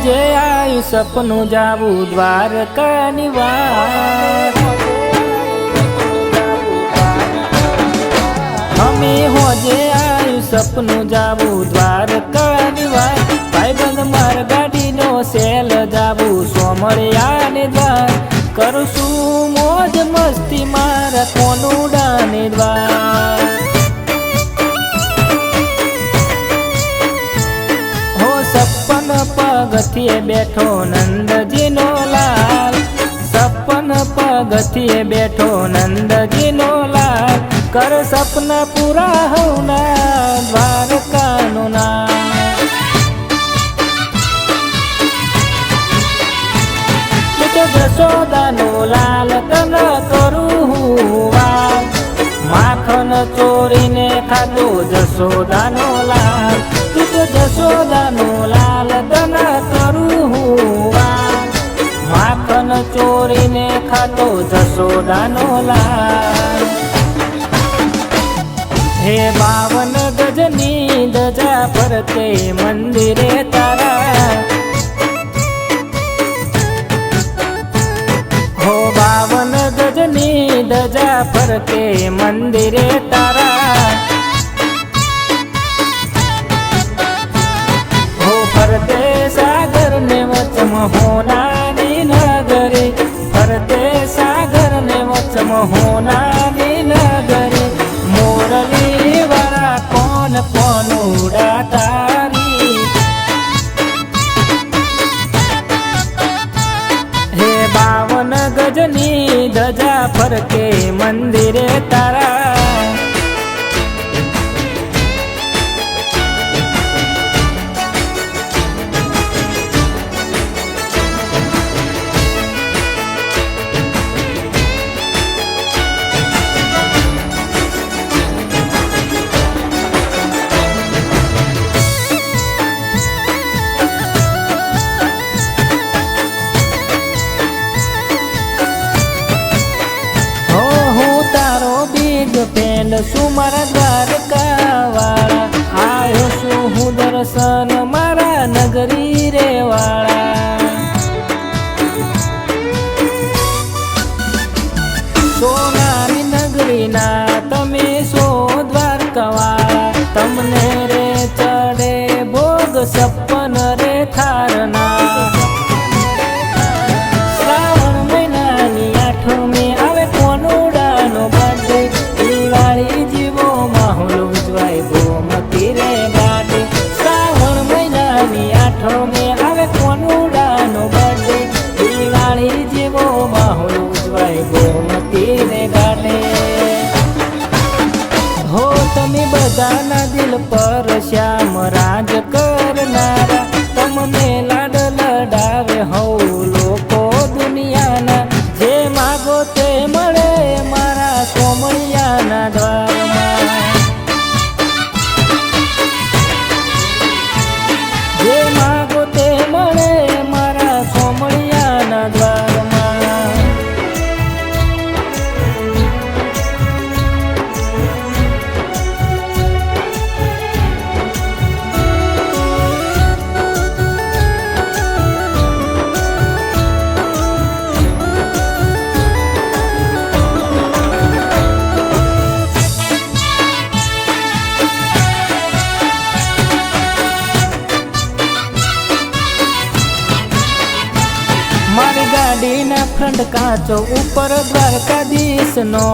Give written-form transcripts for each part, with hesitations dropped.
જે આયુ સપનું જાવું દ્વારકાની વાર અમે હોજે આયુ સપનું જાવું દ્વારકાની વાર ભાઈબંધ માર ગાડીનો સેલ જાવું સોમળિયાને દ્વાર કરશું મોજ મસ્તી મારા કોનુડાને દ્વાર સપન પગથિયે બેઠો નંદજીનો લાલ સપન પગથિયે બેઠો નંદજીનો લાલ કર સપના પૂરા હવના દ્વારકાનું નામ જશોદાનો લાલ તન કરું વાલ માખન ચોરીને ખાધો જશોદાનો લાલ જશોદાનો લાલ તન કરું માખન ચોરીને ખાતો જશોદાનો લાલ હે 52 ગજની ધજા ફરતે મંદિરે તારા હો 52 ગજની ધજા ફરતે મંદિરે તારા ફરતે સાગર ને વચમ હોનાની નગરી ફરતે સાગર ને વચમ હોનાની નગરી મોરલી વાળા કોન કોન ઉડા તારી હે 52 ગજની ધજા ફરકે મંદિરે તારા પેન્ડ શું મારા દ્વારકા વાળા આયો છું હું દર્શન મારા નગરી રે વાળા સોનાની નગરીના તમે સો દ્વારકા વાળા તમને રે ચડે ભોગ સપન રે થારના શ્રાવણ મહિનાની 8મે આવે કોનુડાનો બર્થડે દિવાળી જેવો માહોલ ઉજવાય ગોમતી રે ઘાટે શ્રાવણ મહિનાની 8મે આવે કોનુડાનો બર્થડે દિવાળી જેવો માહોલ ઉજવાય ગોમતી રે ઘાટે હો તમે બધાના દિલ પર શ્યામ રાજ કરનારા તમને લાડ લડાવે હવ લોકો દુનિયાના જે માગો તે મળે મારા સોમળિયાના દ્વારમાં જે માગો તે મળે મારા સોમળિયાના દ્વારમાં મારી ગાડીના ફ્રન્ટ કાચો ઉપર દ્વારકાધીશનો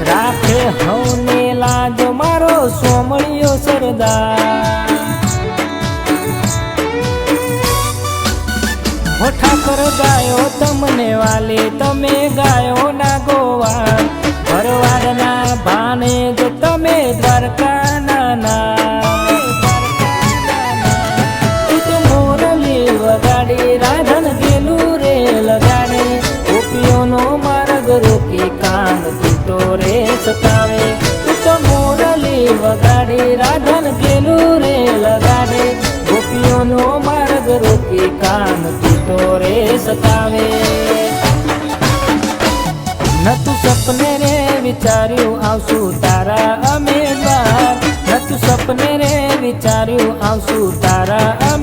રાખે હવને લાજો મારો સોમળિયો સરદાર હો ઠાકર ગાયો તમને વાલે તમે ગાયો ના ગોવા ભરવાડના ભાણે જ તમે દ્વારકાના ના વગાડી રાધન પેલું રે લગાડે ગોપીઓનો માર્ગ રોકી કાન તૂટો રે સતાવે નતું સપને રે વિચાર્યું આવશું તારા અમે દ્વાર નતું સપને રે વિચાર્યું આવશું તારા